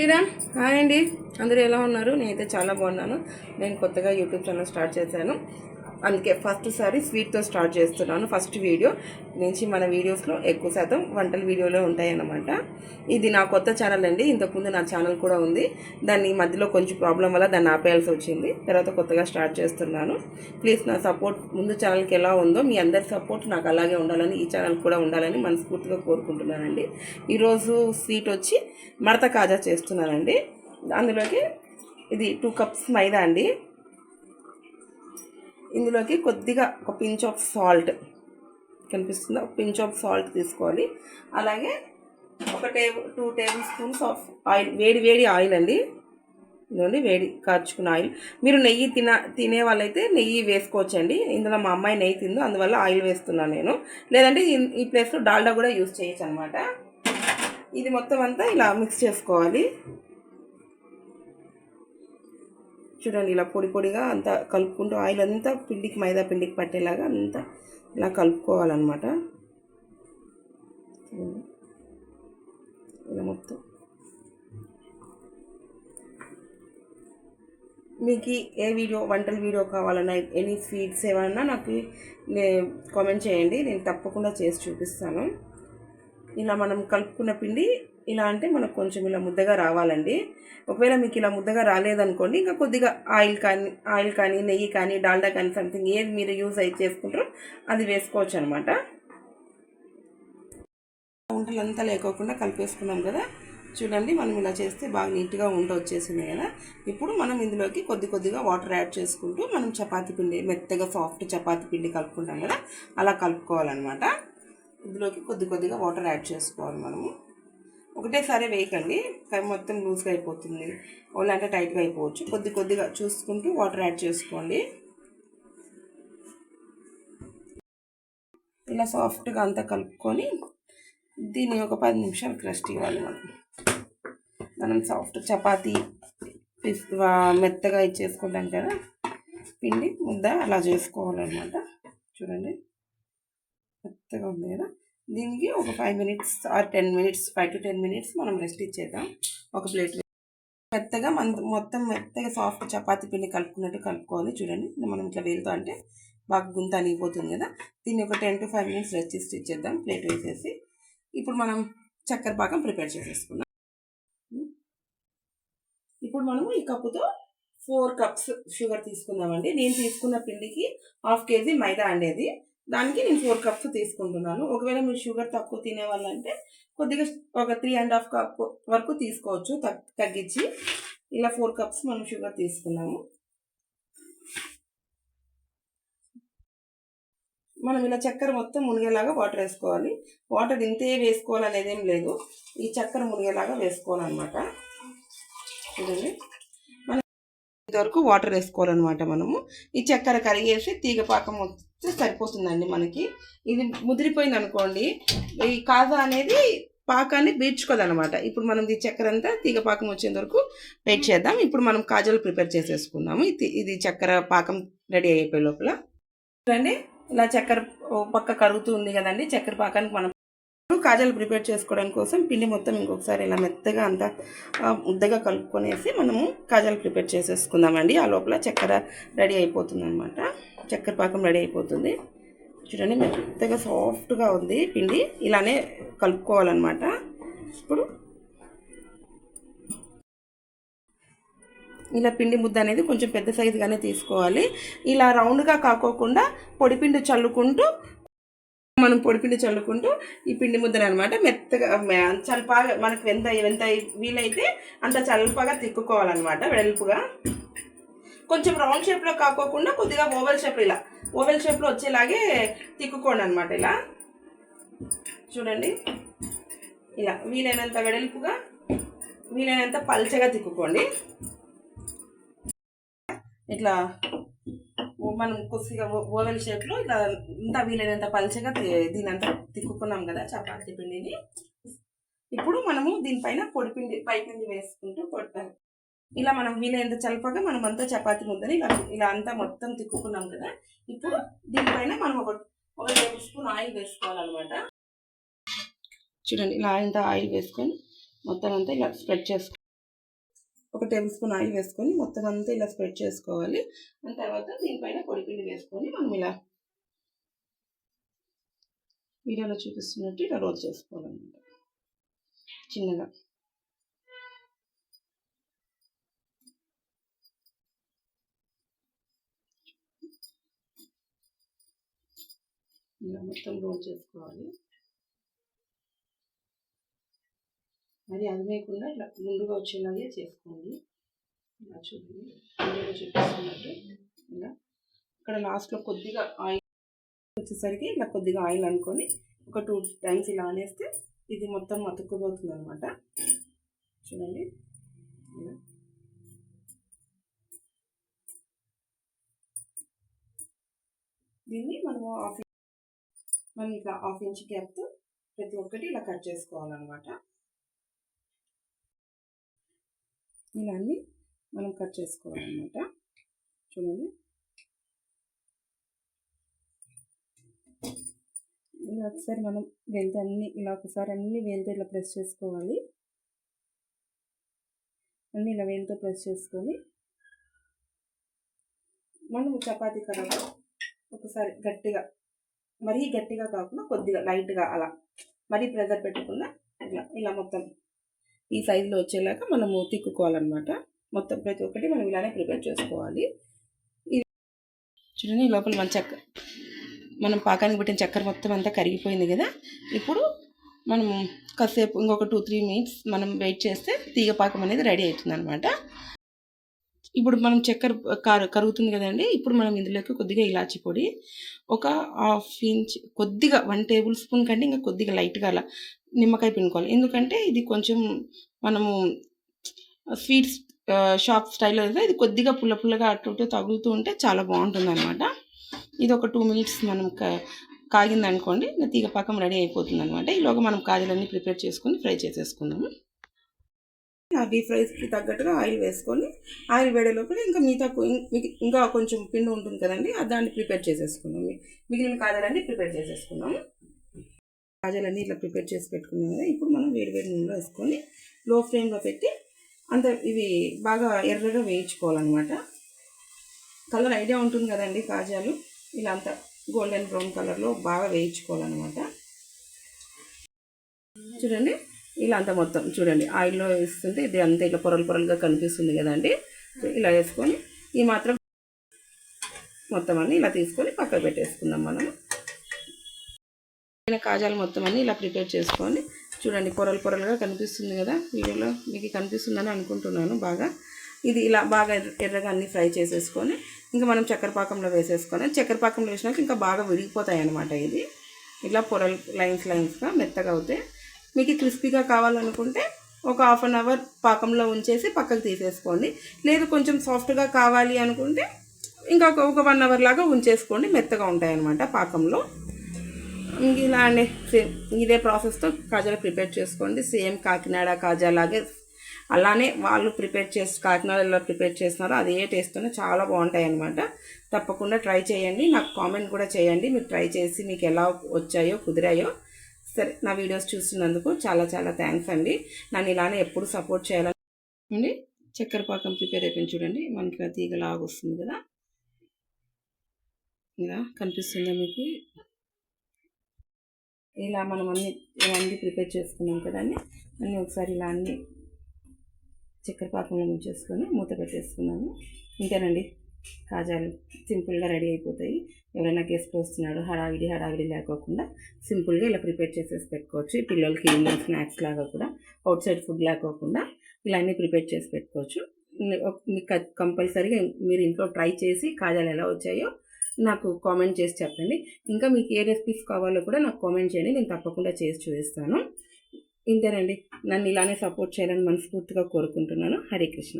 Sriram hi అండి, అందరూ ఎలా ఉన్నారు? నేనైతే చాలా బాగున్నాను. నేను కొత్తగా యూట్యూబ్ ఛానల్ స్టార్ట్ చేశాను, అందుకే ఫస్ట్ సారి స్వీట్తో స్టార్ట్ చేస్తున్నాను. ఫస్ట్ వీడియో నుంచి మన వీడియోస్లో ఎక్కువ శాతం వంటల వీడియోలో ఉంటాయన్నమాట. ఇది నా కొత్త ఛానల్ అండి. ఇంతకుముందు నా ఛానల్ కూడా ఉంది, దాన్ని మధ్యలో కొంచెం ప్రాబ్లం వల్ల దాన్ని ఆపేయాల్సి వచ్చింది. తర్వాత కొత్తగా స్టార్ట్ చేస్తున్నాను. ప్లీజ్ నా సపోర్ట్ ముందు ఛానల్కి ఎలా ఉందో మీ అందరి సపోర్ట్ నాకు అలాగే ఉండాలని, ఈ ఛానల్ కూడా ఉండాలని మనస్ఫూర్తిగా కోరుకుంటున్నానండి. ఈరోజు స్వీట్ వచ్చి మడత కాజా చేస్తున్నానండి. అందులోకి ఇది 2 కప్స్ మైదా అండి. ఇందులోకి కొద్దిగా ఒక పించ్ ఆఫ్ సాల్ట్ కనిపిస్తుంది, ఒక పించ్ ఆఫ్ సాల్ట్ తీసుకోవాలి. అలాగే 2 టేబుల్ స్పూన్స్ ఆఫ్ ఆయిల్, వేడి ఆయిల్ అండి. ఇదిగోండి వేడి కాచుకున్న ఆయిల్. మీరు నెయ్యి తినే వాళ్ళైతే నెయ్యి వేసుకోవచ్చండి. ఇందులో మా అమ్మాయి నెయ్యి తిందో అందువల్ల ఆయిల్ వేస్తున్నాను నేను. లేదంటే ఈ ప్లేస్లో డాల్డా కూడా యూజ్ చేయొచ్చు అనమాట. ఇది మొత్తం అంతా ఇలా మిక్స్ చేసుకోవాలి. చూడండి, ఇలా పొడిగా అంతా కలుపుకుంటూ ఆయిల్ అంతా మైదా పిండికి పట్టేలాగా అంతా ఇలా కలుపుకోవాలన్నమాట. ఇలా మొత్తం మీకు ఏ వంటల వీడియో కావాలన్నా, ఎనీ స్వీట్స్ ఏమన్నా నాకు కామెంట్ చేయండి, నేను తప్పకుండా చేసి చూపిస్తాను. ఇలా మనం కలుపుకున్న పిండి ఇలా అంటే మనకు కొంచెం ఇలా ముద్దగా రావాలండి. ఒకవేళ మీకు ఇలా ముద్దగా రాలేదనుకోండి, ఇంకా కొద్దిగా ఆయిల్ కానీ నెయ్యి కానీ డాల్డా కానీ సంథింగ్ ఏది మీరు యూజ్ అయితే చేసుకుంటారో అది వేసుకోవచ్చు అనమాట. వంటలంతా లేకోకుండా కలిపేసుకున్నాం కదా, చూడండి మనం ఇలా చేస్తే బాగా నీట్గా వంట వచ్చేసింది కదా. ఇప్పుడు మనం ఇందులోకి కొద్దిగా వాటర్ యాడ్ చేసుకుంటూ మనం చపాతీ పిండి, మెత్తగా సాఫ్ట్ చపాతీ పిండి కలుపుకుంటాం కదా, అలా కలుపుకోవాలన్నమాట. ఇందులోకి కొద్దిగా వాటర్ యాడ్ చేసుకోవాలి. మనము ఒకటేసారి వేయకండి, మొత్తం లూజ్గా అయిపోతుంది, అంటే టైట్గా అయిపోవచ్చు. కొద్దిగా చూసుకుంటూ వాటర్ యాడ్ చేసుకోండి. ఇలా సాఫ్ట్గా అంతా కలుపుకొని దీన్ని ఒక 10 నిమిషాలు రెస్ట్ ఇవ్వాలి. మనం సాఫ్ట్ చపాతీ మెత్తగా ఇచ్చేసుకుంటాం కదా పిండి ముద్ద, అలా చేసుకోవాలన్నమాట. చూడండి మెత్తగా ఉంది కదా, దీనికి ఒక 5 minutes or 10 minutes, 5 to 10 minutes మనం రెస్ట్ ఇచ్చేద్దాం. ఒక ప్లేట్ మెత్తగా మొత్తం మెత్తగా సాఫ్ట్ చపాతీ పిండి కలుపుకున్నట్టు కలుపుకోవాలి. చూడండి మనం ఇట్లా వేలుతో అంటే బాగా గుంత అనిగిపోతుంది కదా, దీన్ని ఒక 10 to 5 మినిట్స్ రెస్ట్ ఇచ్చేద్దాం ప్లేట్ వేసేసి. ఇప్పుడు మనం చక్కెర పాకం ప్రిపేర్ చేసేసుకున్నాం. ఇప్పుడు మనము ఈ కప్పుతో 4 కప్స్ షుగర్ తీసుకుందామండి. నేను తీసుకున్న పిండికి 1/2 kg మైదా అండేది, దానికి నేను 4 కప్స్ తీసుకుంటున్నాను. ఒకవేళ మీరు షుగర్ తక్కువ తినే వాళ్ళంటే కొద్దిగా ఒక 3.5 కప్ వరకు తీసుకోవచ్చు తగ్గించి. ఇలా 4 కప్స్ మనం షుగర్ తీసుకున్నాము. మనం ఇలా చక్కెర మొత్తం మునిగేలాగా వాటర్ వేసుకోవాలి. వాటర్ ఇంతే వేసుకోవాలనేది ఏం లేదు, ఈ చక్కెర మునిగేలాగా వేసుకోవాలన్నమాట. చూడండి ఇంతవరకు వాటర్ వేసుకోవాలన్నమాట. మనము ఈ చక్కెర కరిగేసి తీగ పాకం వస్తే సరిపోతుందండి మనకి. ఇది ముదిరిపోయింది అనుకోండి, ఈ కాజా అనేది పాకాన్ని బీడ్చుకోదనమాట. ఇప్పుడు మనం ఈ చక్కెర అంతా తీగ పాకం వచ్చేంత వరకు వెయిట్ చేద్దాం. ఇప్పుడు మనం కాజాలు ప్రిపేర్ చేసేసుకుందాము. ఇది చక్కెర పాకం రెడీ అయిపోయే లోపల చూడండి, ఇలా చక్కెర పక్క కరుగుతూ ఉంది కదండి. చక్కెర పాకానికి మనం కాజాలు ప్రిపేర్ చేసుకోవడం కోసం పిండి మొత్తం ఇంకొకసారి ఇలా మెత్తగా అంతా ముద్దగా కలుపుకొనేసి మనము కాజాలు ప్రిపేర్ చేసేసుకుందామండి. ఆ లోపల చక్కెర రెడీ అయిపోతుంది అనమాట, చక్కెర పాకం రెడీ అయిపోతుంది. చూడండి మెత్తగా సాఫ్ట్గా ఉంది పిండి, ఇలానే కలుపుకోవాలన్నమాట. ఇప్పుడు ఇలా పిండి ముద్ద అనేది కొంచెం పెద్ద సైజుగానే తీసుకోవాలి. ఇలా రౌండ్గా కాకోకుండా పొడిపిండి చల్లుకుంటూ ఈ పిండి ముద్దను అనమాట మెత్తగా చల్పాగా మనకు ఎంత వీలైతే అంత చల్పగా తిక్కుకోవాలన్నమాట. వెడల్పుగా కొంచెం రౌండ్ షేప్లో కాకోకుండా కొద్దిగా ఓవెల్ షేప్లో వచ్చేలాగే తిక్కుకోండి అనమాట. ఇలా చూడండి, ఇలా వీలైనంత వెడల్పుగా, వీలైనంత పల్చగా తిక్కుకోండి. ఇట్లా మనం కొద్దిగా ఓవెల్ షేప్లో ఇట్లా ఇంత వీలైనంత పల్చగా దీనంతా తిక్కుకున్నాం కదా చపాతీ పిండిని. ఇప్పుడు మనము దీనిపైన పైపిండి వేసుకుంటూ కొట్టాలి. ఇలా మనం వీలైనంత చల్పగా మనం అంతా చపాతీ ముద్దని ఇలా అంతా మొత్తం తిక్కుకున్నాం కదా. ఇప్పుడు దీనిపైన మనం ఒక టేబుల్ స్పూన్ ఆయిల్ వేసుకోవాలన్నమాట. చూడండి ఇలా ఇంత ఆయిల్ వేసుకొని మొత్తం అంతా ఇలా స్ప్రెడ్ చేసుకోవాలి. 1 టేబుల్ స్పూన్ ఆయిల్ వేసుకొని మొత్తం అంతా ఇలా స్ప్రెడ్ చేసుకోవాలి. దాని తర్వాత దీనిపైన పొడిపిండి వేసుకొని మనం ఇలా వీడియోలో చూపిస్తున్నట్టు ఇలా రోల్ చేసుకోవాలన్నమాట చిన్నగా. ఇలా మొత్తం రోల్ చేసుకోవాలి. మరి అది వేయకుండా ఇట్లా ముందుగా వచ్చేలాగే చేసుకోండి. ఇలా చూడండి వీడియోలో చూపిస్తున్నట్టు ఇలా. ఇక్కడ లాస్ట్లో కొద్దిగా ఆయిల్ వచ్చేసరికి ఇలా కొద్దిగా ఆయిల్ అనుకొని ఒక 2 టైమ్స్ ఇలా అనేస్తే ఇది మొత్తం అతుక్కుపోతుంది అనమాట. చూడండి ఇలా. దీన్ని మనం ఇట్లా 1/2 ఇంచ్ గ్యాప్తో ప్రతి ఒక్కటి ఇలా కట్ చేసుకోవాలన్నమాట. ఇలా అన్ని మనం కట్ చేసుకోవాలన్నమాట. చూడండి ఇలా ఒకసారి మనం వేలుతో అన్ని ఇలా ఒకసారి అన్ని వేలుతో ఇలా ప్రెస్ చేసుకోవాలి. అన్ని ఇలా వేలుతో ప్రెస్ చేసుకొని మనం చపాతీ కర్రలో ఒకసారి గట్టిగా, మరీ గట్టిగా కాకుండా కొద్దిగా లైట్గా అలా, మరీ ప్రెజర్ పెట్టకుండా ఇలా మొత్తం ఈ సైజులో వచ్చేలాగా మనము తిక్కుకోవాలన్నమాట. మొత్తం ప్రతి ఒక్కటి మనం ఇలానే ప్రిపేర్ చేసుకోవాలి. ఇది చూడండి లోపల మనం పాకానికి పెట్టిన చక్కెర మొత్తం అంతా కరిగిపోయింది కదా. ఇప్పుడు మనం కాసేపు ఇంకొక 2-3 మినిట్స్ మనం వెయిట్ చేస్తే తీగ పాకం అనేది రెడీ అవుతుంది అనమాట. ఇప్పుడు మనం చక్కెర కరుగుతుంది కదండి. ఇప్పుడు మనం ఇందులోకి కొద్దిగా ఇలాచి పొడి, ఒక 1/2 ఇంచ్, కొద్దిగా 1 టేబుల్ స్పూన్ కంటే ఇంకా కొద్దిగా లైట్గా అలా నిమ్మకాయ పిండుకోవాలి. ఎందుకంటే ఇది కొంచెం మనము స్వీట్స్ షాప్ స్టైల్లో అయితే ఇది కొద్దిగా పుల్లగా అటు తగులుతూ ఉంటే చాలా బాగుంటుంది అనమాట. ఇది ఒక 2 మినిట్స్ మనం కాగింది అనుకోండి, తీగ పాకం రెడీ అయిపోతుంది అనమాట. ఈలోగా మనం కాజలన్నీ ప్రిపేర్ చేసుకొని ఫ్రై చేసేసుకుందాము. డీప్ ఫ్రైస్కి తగ్గట్టుగా ఆయిల్ వేసుకొని, ఆయిల్ వేడే లోపల ఇంకా కొంచెం పిండి ఉంటుంది కదండి, దాన్ని ప్రిపేర్ చేసేసుకుందాం. మిగిలిన కాజలన్నీ ప్రిపేర్ చేసేసుకుందాము. కాజలన్నీ ఇట్లా ప్రిపేర్ చేసి పెట్టుకున్నాం కదా. ఇప్పుడు మనం వేడి నూనెలో వేసుకొని లో ఫ్లేమ్లో పెట్టి ఇవి బాగా ఎర్రగా వేయించుకోవాలన్నమాట. కలర్ ఐడియా ఉంటుంది కదండి, కాజాలు ఇలా అంతా గోల్డెన్ బ్రౌన్ కలర్లో బాగా వేయించుకోవాలన్నమాట. చూడండి ఇలా అంతా మొత్తం చూడండి ఆయిల్లో వేస్తుంటే ఇది అంతా ఇట్లా పొరలుగా కనిపిస్తుంది కదండి. ఇలా వేసుకొని ఈ మాత్రం మొత్తం అన్నీ ఇలా తీసుకొని పక్కకు పెట్టేసుకుందాం. మనం కాజాలు మొత్తం అన్నీ ఇలా ప్రిపేర్ చేసుకొని చూడండి పొరలుగా కనిపిస్తుంది కదా. వీడియోలో మీకు కనిపిస్తుందని అనుకుంటున్నాను. బాగా ఇది ఇలా బాగా ఎర్రగా అన్నీ ఫ్రై చేసేసుకొని ఇంకా మనం చక్కెర పాకంలో వేసేసుకొని, చక్కెర పాకంలో వేసినాక ఇంకా బాగా విడిగిపోతాయి అన్నమాట. ఇది ఇలా పొరలు లైన్స్గా మెత్తగా అవుతాయి. మీకు క్రిస్పీగా కావాలనుకుంటే ఒక 1/2 అవర్ పాకంలో ఉంచేసి పక్కకు తీసేసుకోండి. లేదు కొంచెం సాఫ్ట్గా కావాలి అనుకుంటే ఇంకా ఒక 1 అవర్ లాగా ఉంచేసుకోండి, మెత్తగా ఉంటాయి అన్నమాట పాకంలో. ఇలా అండి సేమ్ ఇదే ప్రాసెస్తో కాజాలు ప్రిపేర్ చేసుకోండి. సేమ్ కాకినాడ కాజా లాగే అలానే వాళ్ళు కాకినాడలో ప్రిపేర్ చేస్తున్నారో అదే టేస్ట్తోనే చాలా బాగుంటాయి అన్నమాట. తప్పకుండా ట్రై చేయండి. నాకు కామెంట్ కూడా చేయండి మీరు ట్రై చేసి మీకు ఎలా వచ్చాయో కుదిరాయో. సరే, నా వీడియోస్ చూస్తున్నందుకు చాలా థ్యాంక్స్ అండి. నన్ను ఇలానే ఎప్పుడు సపోర్ట్ చేయాలండి. చక్కెర పాకం ప్రిపేర్ అయిపోయింది చూడండి. మనకి ఇలా తీగలాగా వస్తుంది కదా. ఇలా కనిపిస్తుందా మీకు? ఇలా మనం అన్నీ ప్రిపేర్ చేసుకున్నాం కదండి. అన్నీ ఒకసారి ఇలా అన్నీ చక్కెర పాకంలో ముంచేసుకొని మూత పెట్టేసుకున్నాము. ఇంకేనండి, కాజాలు సింపుల్గా రెడీ అయిపోతాయి. ఎవరైనా గెస్ట్ వస్తున్నాడు హడావిడి లేకోకుండా సింపుల్గా ఇలా ప్రిపేర్ చేసేసి పెట్టుకోవచ్చు. పిల్లలకి ఈవినింగ్ స్నాక్స్ లాగా కూడా అవుట్ సైడ్ ఫుడ్ లేకోకుండా ఇలా అన్నీ ప్రిపేర్ చేసి పెట్టుకోవచ్చు. మీకు కంపల్సరీగా మీరు ఇంట్లో ట్రై చేసి కాజాలు ఎలా వచ్చాయో నాకు కామెంట్ చేసి చెప్పండి. ఇంకా మీకు ఏ రెసిపీస్ కావాలో కూడా నాకు కామెంట్ చేయండి, నేను తప్పకుండా చేసి చూపిస్తాను. ఇంతేనండి, నన్ను ఇలానే సపోర్ట్ చేయాలని మనస్ఫూర్తిగా కోరుకుంటున్నాను. హరే కృష్ణ.